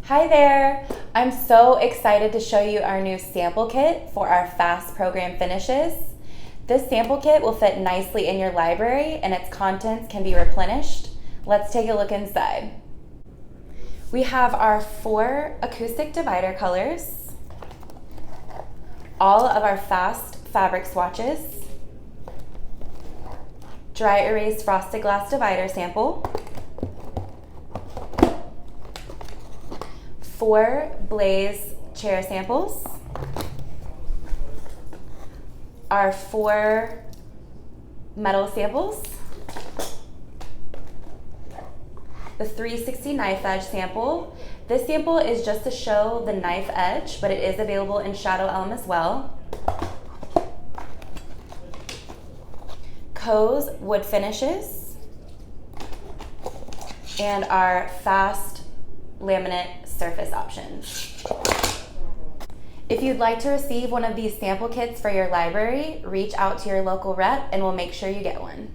Hi there! I'm so excited to show you our new sample kit for our fast program finishes. This sample kit will fit nicely in your library and its contents can be replenished. Let's take a look inside. We have our 4 acoustic divider colors, all of our fast fabric swatches, dry erase frosted glass divider sample, 4 Blaze chair samples, our 4 metal samples, the 360 knife edge sample. This sample is just to show the knife edge, but it is available in Shadow Elm as well. Coe's wood finishes, and our fast laminate surface options. If you'd like to receive one of these sample kits for your library, reach out to your local rep and we'll make sure you get one.